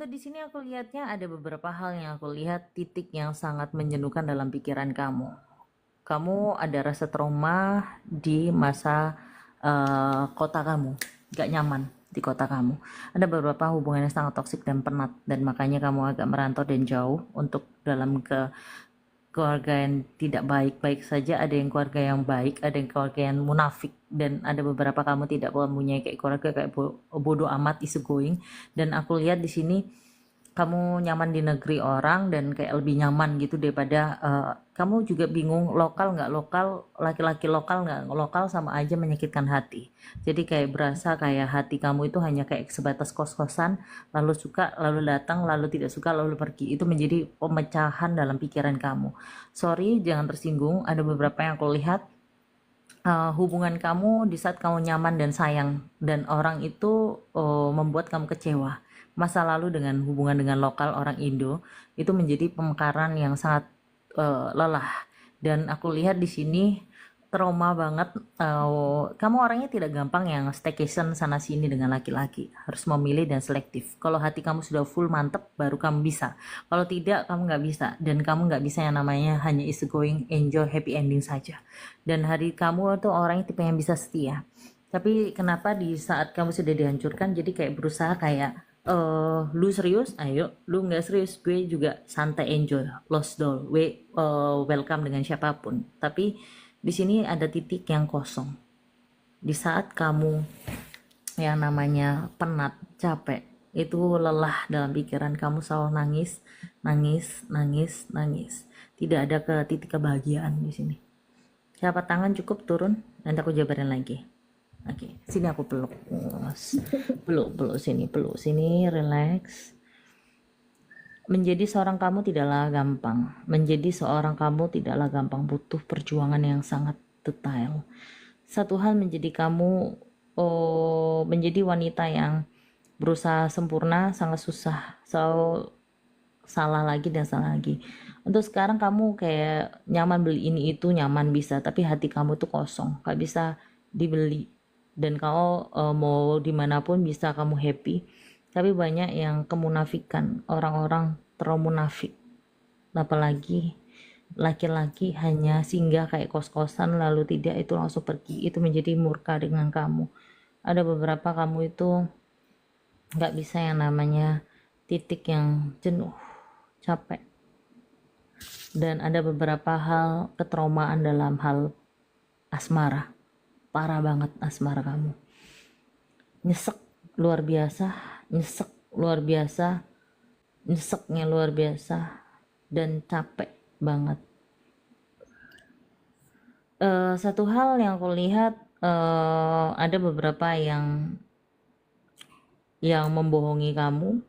Untuk di sini aku lihatnya ada beberapa hal yang aku lihat titik yang sangat menjenuhkan dalam pikiran kamu. Kamu ada rasa trauma di masa kota kamu, gak nyaman di kota kamu. Ada beberapa hubungan yang sangat toksik dan penat, dan makanya kamu agak merantau dan jauh untuk dalam ke keluarga yang tidak baik-baik saja. Ada yang keluarga yang baik, ada yang keluarga yang munafik, dan ada beberapa kamu tidak mempunyai kayak keluarga kayak bodoh amat is going. Dan aku lihat di sini kamu nyaman di negeri orang dan kayak lebih nyaman gitu daripada kamu juga bingung lokal nggak lokal, laki-laki lokal nggak lokal, sama aja menyakitkan hati. Jadi kayak berasa kayak hati kamu itu hanya kayak sebatas kos-kosan, lalu suka lalu datang, lalu tidak suka lalu pergi. Itu menjadi pemecahan dalam pikiran kamu. Sorry, jangan tersinggung, ada beberapa yang aku lihat hubungan kamu di saat kamu nyaman dan sayang, dan orang itu membuat kamu kecewa. Masa lalu dengan hubungan dengan lokal orang Indo itu menjadi pemekaran yang sangat lelah. Dan aku lihat di sini trauma banget. Kamu orangnya tidak gampang yang staycation sana sini dengan laki-laki, harus memilih dan selektif. Kalau hati kamu sudah full mantep baru kamu bisa, kalau tidak kamu nggak bisa. Dan kamu nggak bisa yang namanya hanya easy going, enjoy, happy ending saja. Dan hari kamu tuh orangnya tipe yang bisa setia, tapi kenapa di saat kamu sudah dihancurkan jadi kayak berusaha kayak lu serius ayo, lu nggak serius gue juga santai, enjoy, lost doll, we welcome dengan siapapun. Tapi di sini ada titik yang kosong. Di saat kamu yang namanya penat, capek, itu lelah dalam pikiran kamu selalu nangis, nangis, nangis, nangis. Tidak ada ke titik kebahagiaan di sini. Telapak tangan cukup turun, nanti aku jabarin lagi. Oke, sini aku peluk. Peluk sini, relax. Menjadi seorang kamu tidaklah gampang. Menjadi seorang kamu tidaklah gampang, butuh perjuangan yang sangat detail. Satu hal menjadi kamu, menjadi wanita yang berusaha sempurna sangat susah. Selalu salah lagi dan salah lagi. Untuk sekarang kamu kayak nyaman beli ini itu, nyaman bisa, tapi hati kamu tuh kosong, gak bisa dibeli. Dan kau mau dimanapun bisa kamu happy, tapi banyak yang kemunafikan, orang-orang terlalu munafik. Apalagi laki-laki hanya singgah kayak kos-kosan lalu tidak, itu langsung pergi. Itu menjadi murka dengan kamu. Ada beberapa kamu itu gak bisa yang namanya titik yang jenuh, capek. Dan ada beberapa hal ketraumaan dalam hal asmara, parah banget asmara kamu, nyesek luar biasa, nyesek luar biasa, nyeseknya luar biasa, dan capek banget. Satu hal yang aku lihat, ada beberapa yang membohongi kamu,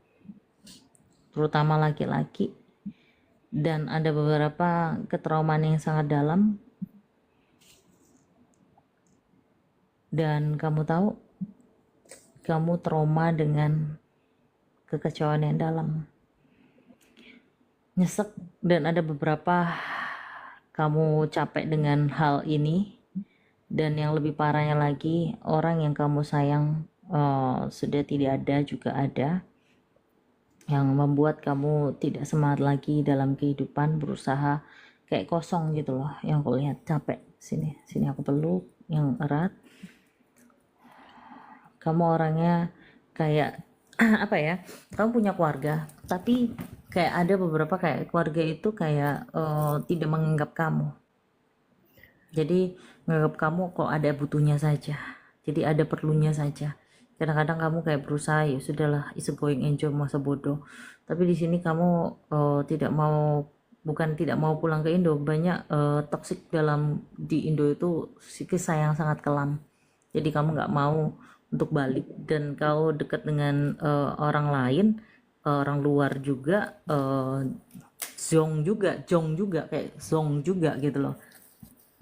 terutama laki-laki. Dan ada beberapa ketraumaan yang sangat dalam, dan kamu tahu kamu trauma dengan kekecewaan yang dalam, nyesek. Dan ada beberapa kamu capek dengan hal ini, dan yang lebih parahnya lagi, orang yang kamu sayang sudah tidak ada, juga ada yang membuat kamu tidak semangat lagi dalam kehidupan, berusaha kayak kosong gitu loh. Yang aku lihat capek. Sini aku peluk yang erat. Kamu orangnya kayak apa ya, kamu punya keluarga, tapi kayak ada beberapa kayak keluarga itu kayak tidak menganggap kamu. Jadi menganggap kamu kok ada butuhnya saja, jadi ada perlunya saja. Kadang-kadang kamu kayak berusaha, ya sudahlah, is going, enjoy masa bodoh. Tapi di sini kamu tidak mau, bukan tidak mau pulang ke Indo. Banyak toksik dalam di Indo itu, kisah yang sangat kelam. Jadi kamu nggak mau untuk balik, dan kau dekat dengan orang lain, orang luar juga, jong juga kayak zong juga gitu loh,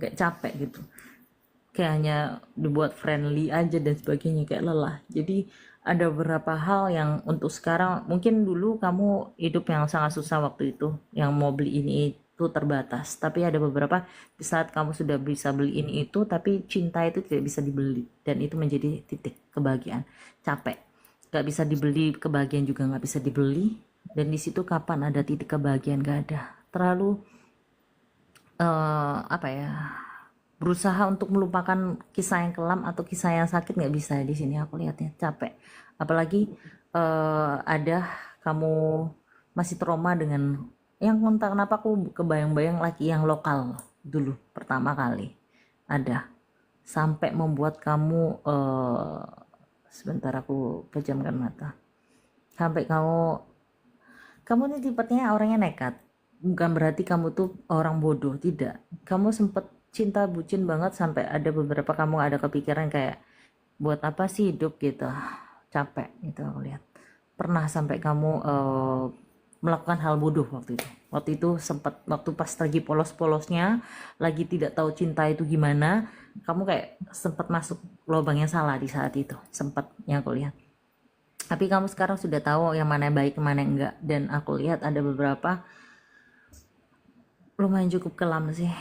kayak capek gitu, kayak hanya dibuat friendly aja dan sebagainya, kayak lelah. Jadi ada beberapa hal yang untuk sekarang, mungkin dulu kamu hidup yang sangat susah waktu itu, yang mau beli ini itu terbatas, tapi ada beberapa di saat kamu sudah bisa beli ini itu, tapi cinta itu tidak bisa dibeli, dan itu menjadi titik kebahagiaan. Capek, Gak bisa dibeli, kebahagiaan juga gak bisa dibeli. Dan di situ kapan ada titik kebahagiaan? Gak ada. Terlalu apa ya, berusaha untuk melupakan kisah yang kelam atau kisah yang sakit nggak bisa di sini. Aku lihatnya capek. Apalagi ada kamu masih trauma dengan yang entah kenapa aku kebayang-bayang lagi yang lokal dulu pertama kali ada sampai membuat kamu sebentar aku pejamkan mata, sampai kamu ini tipenya orangnya nekat. Bukan berarti kamu tuh orang bodoh, tidak. Kamu sempet cinta bucin banget sampai ada beberapa kamu ada kepikiran kayak buat apa sih hidup gitu, capek gitu aku lihat. Pernah sampai kamu melakukan hal bodoh waktu itu. Waktu itu sempat waktu pas lagi polos-polosnya, lagi tidak tahu cinta itu gimana, kamu kayak sempat masuk lubang yang salah di saat itu, sempat yang aku lihat. Tapi kamu sekarang sudah tahu yang mana yang baik, yang mana yang enggak. Dan aku lihat ada beberapa lumayan cukup kelam sih.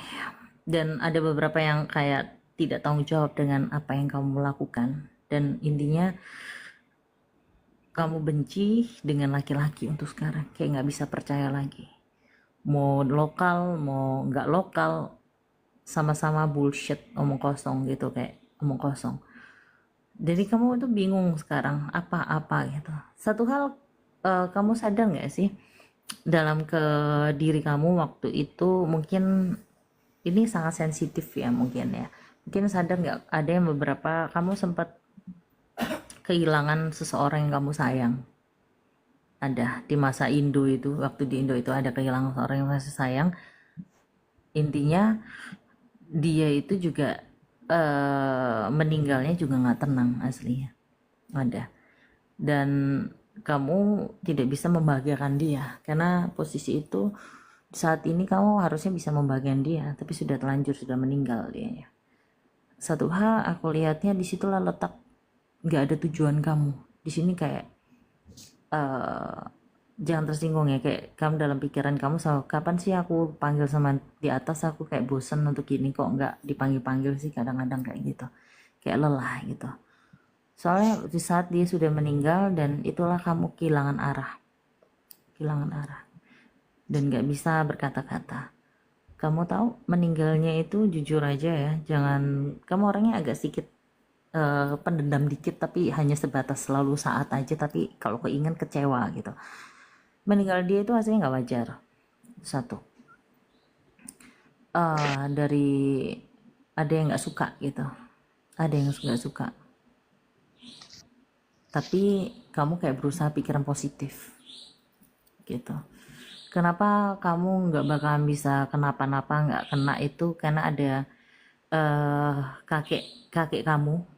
Dan ada beberapa yang kayak tidak tanggung jawab dengan apa yang kamu lakukan. Dan intinya kamu benci dengan laki-laki untuk sekarang. Kayak nggak bisa percaya lagi. Mau lokal, mau nggak lokal, sama-sama bullshit, omong kosong gitu, kayak omong kosong. Jadi kamu tuh bingung sekarang apa-apa gitu. Satu hal, kamu sadar nggak sih dalam ke diri kamu waktu itu, mungkin ini sangat sensitif ya mungkin ya. Mungkin sadar nggak ada yang beberapa kamu sempat kehilangan seseorang yang kamu sayang. Ada di masa Indo itu, waktu di Indo itu ada kehilangan seseorang yang masih sayang. Intinya dia itu juga meninggalnya juga nggak tenang aslinya. Ada. Dan kamu tidak bisa membahagiakan dia karena posisi itu saat ini kamu harusnya bisa membahagiakan dia, tapi sudah terlanjur, sudah meninggal dia. Satu hal aku lihatnya di situlah letak nggak ada tujuan kamu di sini, kayak jangan tersinggung ya, kayak kamu dalam pikiran kamu kapan sih aku panggil sama di atas, aku kayak bosen untuk gini, kok nggak dipanggil-panggil sih, kadang-kadang kayak gitu, kayak lelah gitu. Soalnya di saat dia sudah meninggal dan itulah kamu kehilangan arah dan gak bisa berkata-kata. Kamu tahu meninggalnya itu jujur aja ya, jangan, kamu orangnya agak sedikit pendendam dikit, tapi hanya sebatas selalu saat aja, tapi kalau keinget kecewa gitu. Meninggal dia itu hasilnya nggak wajar. Satu, dari ada yang nggak suka gitu, ada yang nggak suka, tapi kamu kayak berusaha pikiran positif gitu. Kenapa kamu nggak bakalan bisa kenapa-napa, nggak kena itu karena ada kakek kamu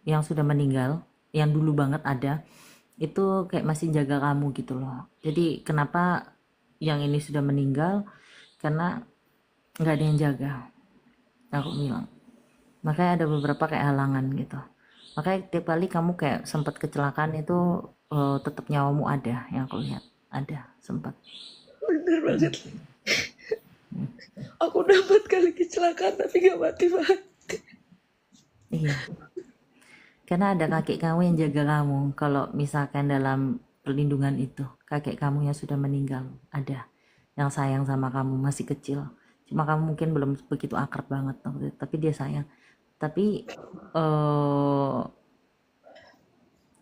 yang sudah meninggal, yang dulu banget ada, itu kayak masih jaga kamu gitu loh. Jadi kenapa yang ini sudah meninggal, karena nggak ada yang jaga, aku bilang. Makanya ada beberapa kayak halangan gitu. Makanya tiap kali kamu kayak sempat kecelakaan itu tetap nyawamu ada, yang aku lihat ada sempat. Bener banget. Aku dapat kali kecelakaan tapi gak mati-mati. Iya, karena ada kakek kamu yang jaga kamu. Kalau misalkan dalam perlindungan itu, kakek kamu yang sudah meninggal ada, yang sayang sama kamu masih kecil. Cuma kamu mungkin belum begitu akrab banget, tapi dia sayang. Tapi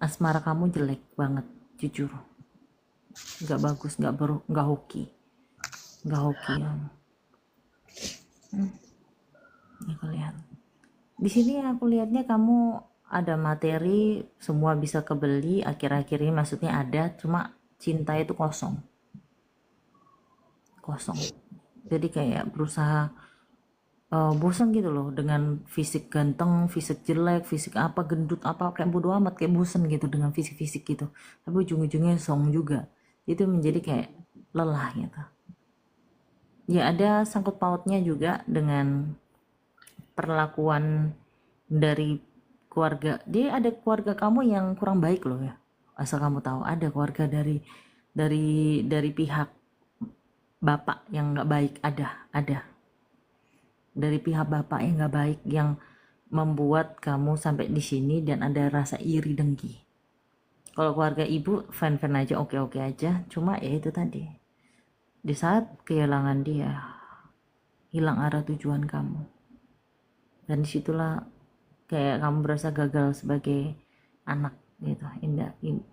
asmara kamu jelek banget, jujur. Nggak bagus, nggak hoki ya. Aku lihat di sini, aku lihatnya kamu ada materi, semua bisa kebeli akhir-akhir ini, maksudnya ada, cuma cinta itu kosong. Jadi kayak berusaha bosan gitu loh dengan fisik ganteng, fisik jelek, fisik apa, gendut apa, kayak bodo amat, kayak bosan gitu dengan fisik-fisik gitu. Tapi ujung-ujungnya song juga. Itu menjadi kayak lelah gitu. Ya ada sangkut pautnya juga dengan perlakuan dari keluarga. Dia ada keluarga kamu yang kurang baik loh ya. Asal kamu tahu, ada keluarga dari pihak bapak yang nggak baik, ada dari pihak bapak yang nggak baik, yang membuat kamu sampai di sini dan ada rasa iri dengki. Kalau keluarga ibu fan-fan aja, oke-oke aja. Cuma ya itu tadi, di saat kehilangan dia, hilang arah tujuan kamu. Dan disitulah kayak kamu berasa gagal sebagai anak gitu.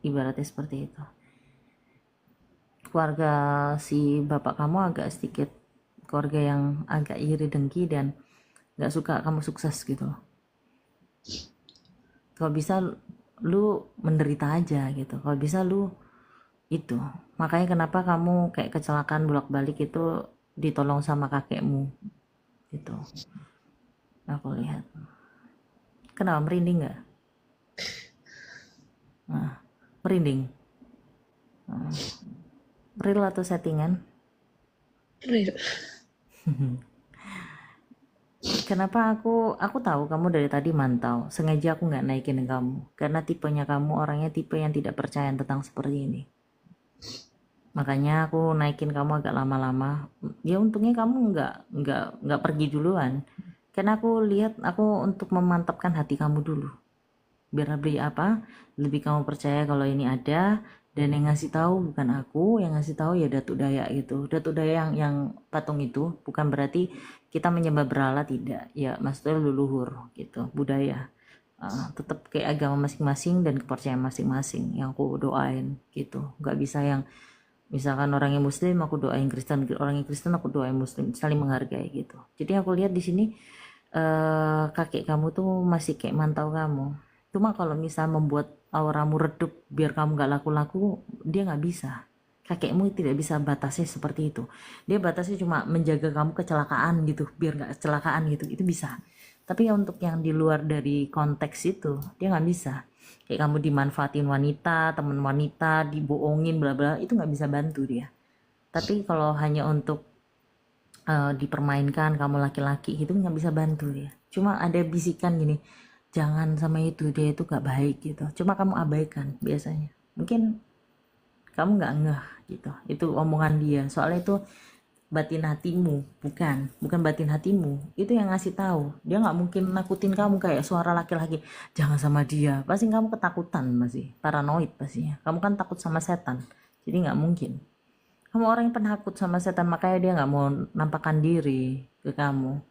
Ibaratnya seperti itu. Keluarga si bapak kamu agak sedikit keluarga yang agak iri dengki dan gak suka kamu sukses gitu loh. Kalau bisa lu menderita aja gitu. Kalau bisa lu itu. Makanya kenapa kamu kayak kecelakaan bolak-balik itu ditolong sama kakekmu gitu. Aku lihat. Kenapa merinding nggak? Nah, merinding. Real atau settingan? Real. Kenapa aku tahu kamu dari tadi mantau. Sengaja aku nggak naikin kamu karena tipenya kamu orangnya tipe yang tidak percaya tentang seperti ini. Makanya aku naikin kamu agak lama-lama. Ya untungnya kamu nggak pergi duluan. Karena aku lihat aku untuk memantapkan hati kamu dulu. Biar lebih kamu percaya kalau ini ada, dan yang ngasih tahu bukan aku, yang ngasih tahu ya Datuk Dayak gitu. Datuk Dayak yang patung itu bukan berarti kita menyembah berhala, tidak. Ya maksudnya leluhur gitu, budaya. Tetap kayak agama masing-masing dan kepercayaan masing-masing yang aku doain gitu. Nggak bisa yang misalkan orangnya muslim aku doain Kristen, orangnya Kristen aku doain muslim, saling menghargai gitu. Jadi aku lihat di sini kakek kamu tuh masih kayak mantau kamu. Cuma kalau misal membuat auramu redup biar kamu gak laku-laku, dia nggak bisa. Kakekmu tidak bisa batasnya seperti itu. Dia batasnya cuma menjaga kamu kecelakaan gitu, biar nggak kecelakaan gitu, itu bisa. Tapi ya untuk yang di luar dari konteks itu, dia nggak bisa. Kayak kamu dimanfaatin wanita, temen wanita, dibohongin, bla bla, itu nggak bisa bantu dia. Tapi kalau hanya untuk dipermainkan kamu laki-laki gitu nggak bisa bantu dia. Cuma ada bisikan gini, jangan sama itu, dia itu gak baik gitu. Cuma kamu abaikan biasanya. Mungkin kamu nggak ngeh gitu. Itu omongan dia. Soalnya itu batin hatimu, bukan batin hatimu. Itu yang ngasih tahu. Dia nggak mungkin nakutin kamu kayak suara laki-laki. Jangan sama dia. Pasti kamu ketakutan masih, paranoid pastinya. Kamu kan takut sama setan. Jadi nggak mungkin. Kamu orang yang penakut sama setan, makanya dia nggak mau nampakkan diri ke kamu.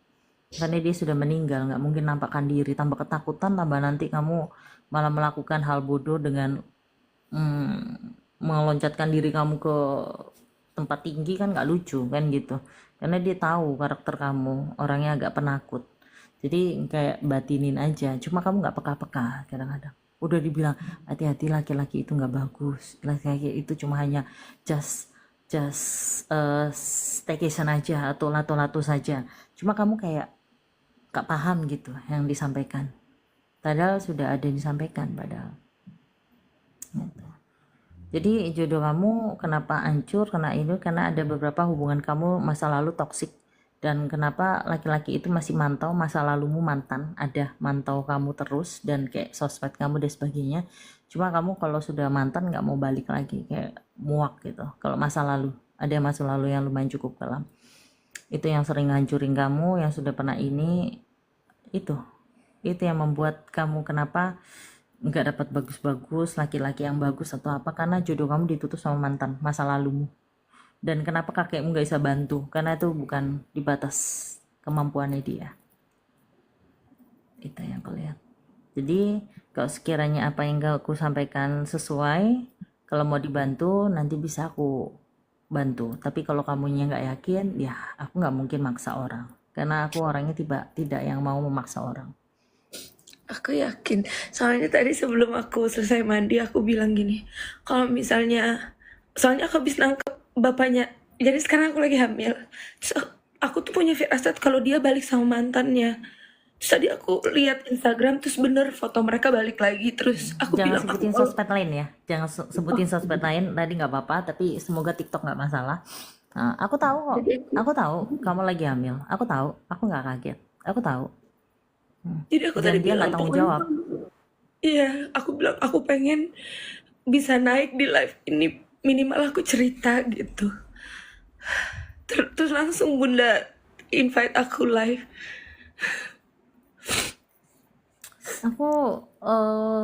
Karena dia sudah meninggal, nggak mungkin nampakkan diri. Tambah ketakutan, tambah nanti kamu malah melakukan hal bodoh dengan meloncatkan diri kamu ke tempat tinggi, kan nggak lucu kan gitu. Karena dia tahu karakter kamu, orangnya agak penakut. Jadi kayak batinin aja. Cuma kamu nggak peka-peka kadang-kadang. Udah dibilang hati-hati, laki-laki itu nggak bagus. Laki-laki itu cuma hanya just staycation aja atau lato-lato saja. Cuma kamu kayak gak paham gitu yang disampaikan. Padahal sudah ada yang disampaikan padahal. Gitu. Jadi jodoh kamu kenapa hancur, karena ada beberapa hubungan kamu masa lalu toksik. Dan kenapa laki-laki itu masih mantau masa lalumu, mantan, ada mantau kamu terus dan kayak sosmed kamu dan sebagainya. Cuma kamu kalau sudah mantan nggak mau balik lagi, kayak muak gitu. Kalau masa lalu, ada masa lalu yang lumayan cukup kelam. Itu yang sering ngancurin kamu, yang sudah pernah itu yang membuat kamu kenapa nggak dapat bagus-bagus, laki-laki yang bagus atau apa, karena jodoh kamu ditutup sama mantan masa lalumu. Dan kenapa kakekmu gak bisa bantu? Karena itu bukan di batas kemampuannya dia. Itu yang aku lihat. Jadi kalau sekiranya apa yang aku sampaikan sesuai, kalau mau dibantu nanti bisa aku bantu. Tapi kalau kamunya nggak yakin, ya aku nggak mungkin maksa orang. Karena aku orangnya tidak yang mau memaksa orang. Aku yakin. Soalnya tadi sebelum aku selesai mandi, aku bilang gini, kalau misalnya, soalnya aku habis nangkep bapaknya. Jadi sekarang aku lagi hamil. Terus aku tuh punya firasat kalau dia balik sama mantannya. Terus tadi aku lihat Instagram, terus bener foto mereka balik lagi. Terus aku Jangan bilang, sebutin sosmed lain ya. Jangan sebutin sosmed lain. Tadi nggak apa-apa. Tapi semoga TikTok nggak masalah. Nah, aku tahu kok. Aku tahu kamu lagi hamil. Aku tahu. Aku nggak kaget. Aku tahu. jadi aku Dan tadi dia nggak bilang, tanggung pokoknya jawab. iya, aku bilang aku pengen bisa naik di live ini, minimal aku cerita gitu. Terus langsung Bunda invite aku live. Aku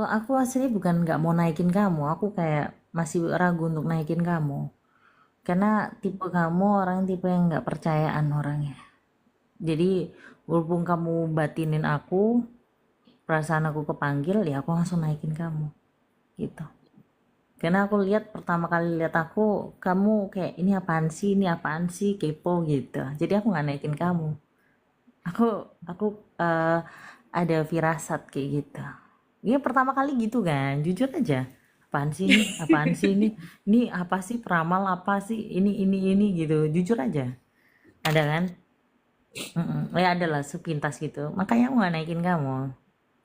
aku aslinya bukan nggak mau naikin kamu, aku kayak masih ragu untuk naikin kamu. Karena tipe kamu orang tipe yang nggak percayaan orangnya. Jadi walaupun kamu batinin aku, perasaan aku kepanggil, ya aku langsung naikin kamu, gitu. Karena aku lihat pertama kali lihat aku, kamu kayak ini apaan sih, kepo gitu. Jadi aku nggak naikin kamu. Aku eh, ada firasat kayak gitu. Iya pertama kali gitu kan, jujur aja. Apaan sih ini? Apaan sih ini? Ini apa sih peramal apa sih? Ini gitu. Jujur aja. Ada kan? Ya ada lah sepintas gitu. Makanya aku nggak naikin kamu.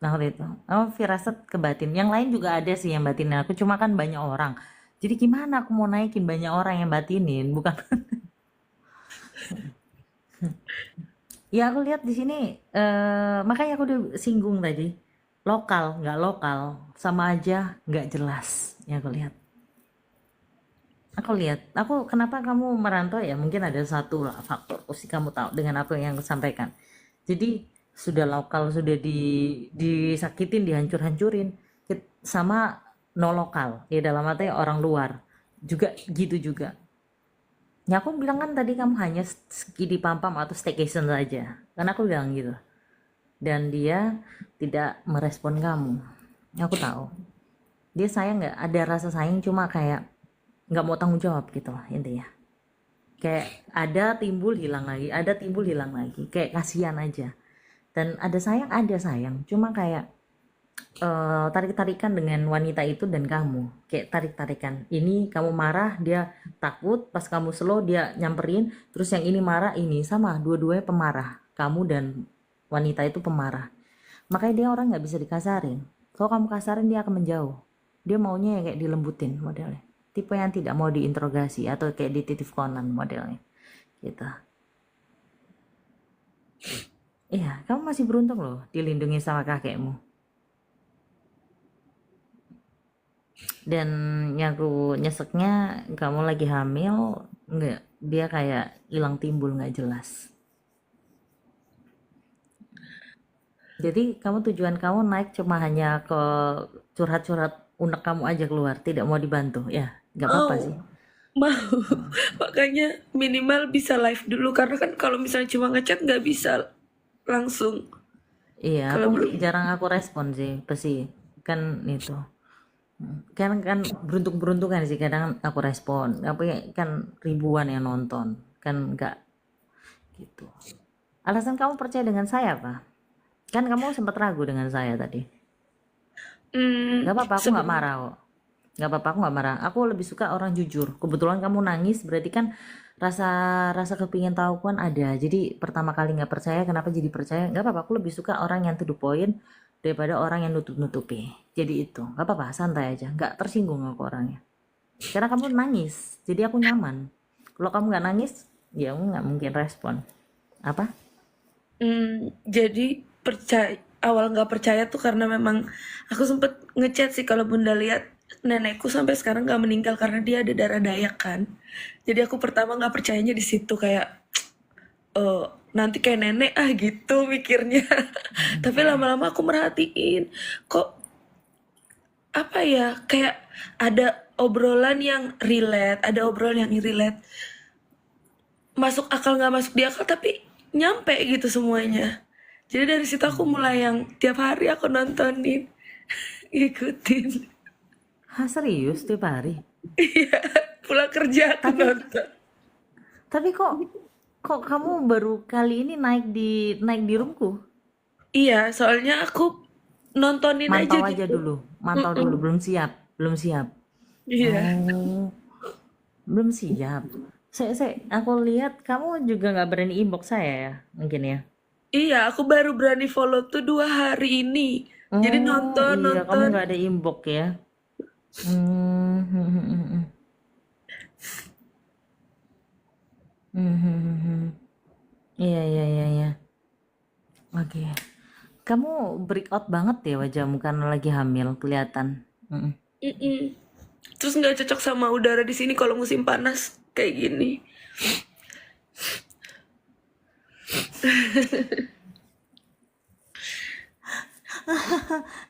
Nah waktu itu, oh firasat ke batin. Yang lain juga ada sih yang batinin aku. Cuma kan banyak orang. Jadi gimana aku mau naikin banyak orang yang batinin? Bukan? Ya aku lihat di sini, makanya aku udah singgung tadi. Lokal, nggak lokal, sama aja nggak jelas. Ya aku lihat. Aku lihat. Aku kenapa kamu merantau ya? Mungkin ada satu lah faktor. Pasti kamu tahu dengan apa yang aku sampaikan. Jadi sudah lokal, sudah disakitin, dihancur-hancurin, sama no lokal. Ya dalam arti orang luar. Juga gitu juga. Ya aku bilang kan tadi kamu hanya skidi pampam atau staycation saja. Karena aku bilang gitu. Dan dia tidak merespon kamu. Aku tahu. Dia sayang nggak? Ada rasa sayang cuma kayak nggak mau tanggung jawab gitu lah intinya. Kayak ada timbul hilang lagi. Kayak kasihan aja. Dan ada sayang. Cuma kayak tarik-tarikan dengan wanita itu dan kamu. Kayak tarik-tarikan. Ini kamu marah, dia takut. Pas kamu slow, dia nyamperin. Terus yang ini marah, ini sama. Dua-duanya pemarah. Kamu dan wanita itu pemarah. Makanya dia orang nggak bisa dikasarin. Kalau kamu kasarin dia akan menjauh. Dia maunya ya kayak dilembutin modelnya. Tipe yang tidak mau diinterogasi atau kayak dititip konan modelnya. Gitu. Iya, kamu masih beruntung loh dilindungi sama kakekmu. Dan yang aku nyeseknya kamu lagi hamil, nggak dia kayak hilang timbul nggak jelas. Jadi kamu tujuan kamu naik cuma hanya ke curhat-curhat unek kamu aja keluar, tidak mau dibantu. Ya, nggak apa-apa sih. Mau, mau. Makanya minimal bisa live dulu karena kan kalau misalnya cuma ngechat nggak bisa langsung. Iya, Kalau belum, jarang aku respon sih, pasti kan itu. Kan kan beruntung-beruntungan sih kadang aku respon. Tapi kan ribuan yang nonton, kan nggak gitu. Alasan kamu percaya dengan saya apa? Kan kamu sempat ragu dengan saya tadi. Gak apa-apa, aku nggak sebenarnya marah kok. Gak apa-apa, aku nggak marah. Aku lebih suka orang jujur. Kebetulan kamu nangis, berarti kan rasa rasa kepingin tahu kan ada. Jadi pertama kali nggak percaya, kenapa jadi percaya? Gak apa-apa, aku lebih suka orang yang to the point daripada orang yang nutup-nutupi. Jadi itu, gak apa-apa, santai aja. Nggak tersinggung aku orangnya. Karena kamu nangis, jadi aku nyaman. Kalau kamu nggak nangis, ya aku nggak mungkin respon. Apa? jadi percaya awal nggak percaya tuh karena memang aku sempet ngechat sih kalau Bunda lihat nenekku sampai sekarang nggak meninggal karena dia ada darah Dayak kan. Jadi aku pertama nggak percayanya di situ kayak eh nanti kayak nenek ah gitu mikirnya. Tapi lama-lama aku merhatiin kok apa ya kayak ada obrolan yang relate, ada obrolan yang relate, masuk akal nggak masuk di akal tapi nyampe gitu semuanya. Jadi dari situ aku mulai yang tiap hari aku nontonin, ngikutin. Hah, serius tiap hari? Iya, pulang kerja aku Tapi nonton. Tapi kok kok kamu baru kali ini naik di roomku? Iya, soalnya aku nontonin aja Mantau aja gitu. dulu, mantau Mm-mm. dulu, belum siap, belum siap. Iya, Oh, belum siap. Aku lihat kamu juga nggak berani inbox saya ya, mungkin ya. iya, aku baru berani follow tuh 2 hari ini. Jadi Oh nonton, iya, kamu nonton. nggak ada inbox ya. Hmm, hmm, hmm, hmm, hmm. Hmm, hmm, hmm, hmm. Iya, iya, iya, iya. Oke. Kamu break out banget ya wajahmu karena lagi hamil, kelihatan. Mm. Mm-mm. Terus nggak cocok sama udara di sini kalau musim panas kayak gini.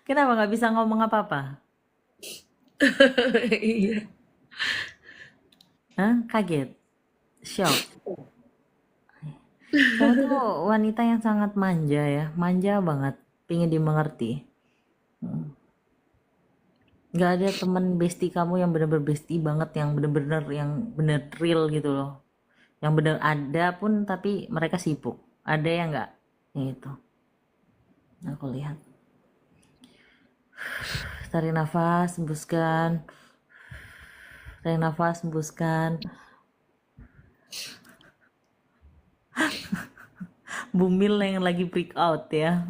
Kenapa nggak bisa ngomong apa-apa? Iya. Hah? Kaget? Shock? Kamu tuh wanita yang sangat manja ya, manja banget, pingin dimengerti. Nggak ada temen bestie kamu yang bener-bener bestie banget, yang bener-bener yang bener real gitu loh. Yang bener ada pun tapi mereka sibuk. Ada yang nggak? Yang itu. Aku lihat. Tarik nafas, hembuskan. Tarik nafas, hembuskan. Bumil yang lagi freak out ya.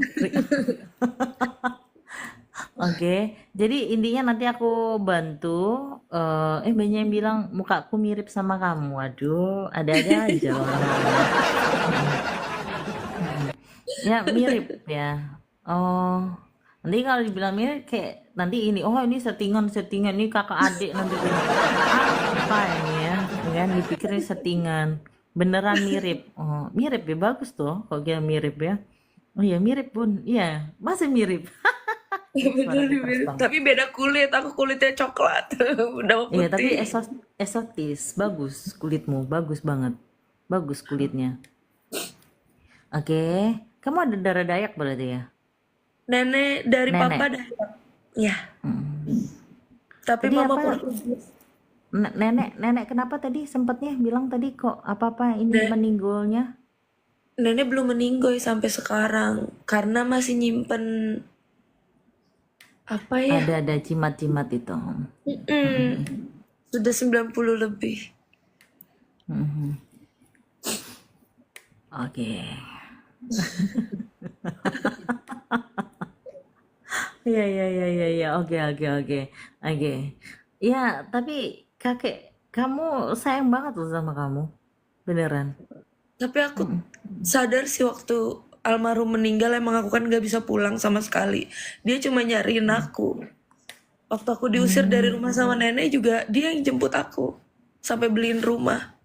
Oke, jadi intinya nanti aku bantu. Banyak yang bilang mukaku mirip sama kamu. Waduh, ada-ada aja loh. Ya mirip ya. Oh, nanti kalau dibilang mirip kayak nanti ini. Oh ini settingan ini kakak adik nanti gini. Apa ini ya? Kan dipikir ini settingan. Beneran mirip. Oh mirip ya, bagus tuh. Kok dia mirip ya? Oh iya mirip bun. Iya masih mirip. Suara Bener nih, keras banget. tapi beda kulit. Aku kulitnya coklat, udah Iya, tapi putih. eksotis, bagus kulitmu, bagus banget. Bagus kulitnya. Oke, kamu ada darah Dayak berarti ya? Nenek dari papa Nenek. dah. Ya, Hmm. tapi Tadi mama apa? Portugis. Nenek kenapa tadi sempatnya bilang tadi kok apa-apa ini Ne- meninggalnya? Nenek belum meninggoy sampai sekarang karena masih nyimpen apa ya? Ada jimat-jimat itu. Mm-mm. Sudah 90 lebih. Mhm. Oke. Iya, iya, iya, iya, iya. Oke, oke, oke. Oke. Ya, tapi kakek kamu sayang banget loh sama kamu. Beneran. Tapi aku sadar sih waktu almarhum meninggal emang aku kan gak bisa pulang sama sekali. Dia cuma nyariin aku. Waktu aku diusir dari rumah sama nenek juga dia yang jemput aku. Sampai beliin rumah.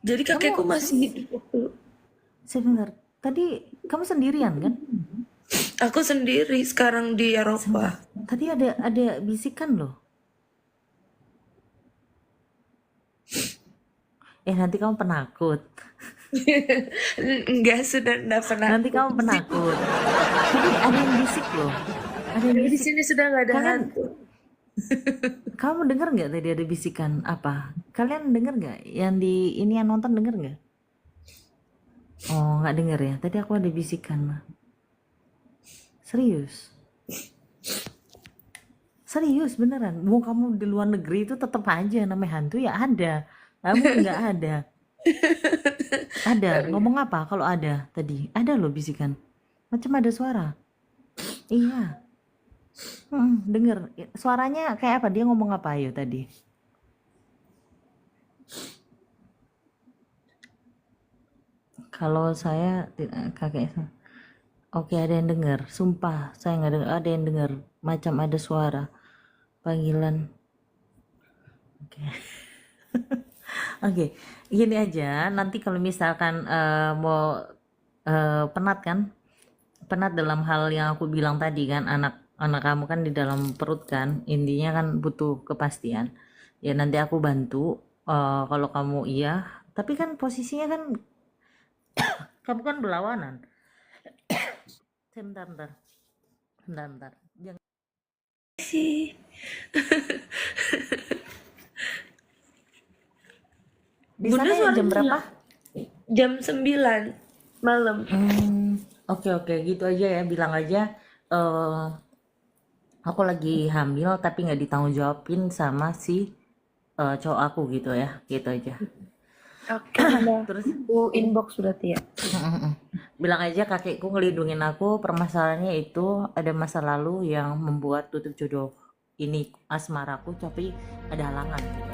Jadi kakekku Kamu masih hidup waktu. sebentar. Tadi kamu sendirian kan? Aku sendiri sekarang di Sebentar. Eropa. Tadi ada bisikan loh. Nanti kamu penakut. Enggak, sudah enggak pernah Nanti aku. kamu penakut. Tadi ada yang bisik loh. Ada yang Di bisik. sini sudah nggak ada Kalian, hantu. kamu dengar nggak tadi ada bisikan apa? Kalian dengar nggak? Yang di ini yang nonton dengar nggak? Oh, nggak dengar ya. Tadi aku ada bisikan mah. Serius. Serius beneran. Mau kamu di luar negeri itu tetap aja namanya hantu ya ada. Kamu nggak ada. Ada. Ngomong apa kalau ada tadi? Ada loh bisikan. Macam ada suara. Iya. Denger. Suaranya kayak apa? Dia ngomong apa ayo tadi? Kalau saya kakek saya. Oke, ada yang dengar. Sumpah, saya nggak dengar. Ada yang dengar. Macam ada suara panggilan. Oke. Oke, gini aja. Nanti kalau misalkan mau penat kan? Penat dalam hal yang aku bilang tadi kan, anak kamu kan di dalam perut kan, intinya kan butuh kepastian. Ya nanti aku bantu. Kalau kamu iya, tapi kan posisinya kan kamu kan berlawanan. Bentar, bentar, bentar, bentar. Jangan. Sih. Di Bunda sana jam suaranya berapa? jam 9 malam. Oke, gitu aja ya. Bilang aja eh aku lagi hamil tapi nggak ditanggung jawabin sama si cowok aku gitu ya. Gitu aja. Oke, udah. Terus Aku inbox berarti ya. bilang aja kakekku ngelindungin aku. Permasalahannya itu ada masa lalu yang membuat tutup jodoh ini asmaraku, tapi ada halangan gitu.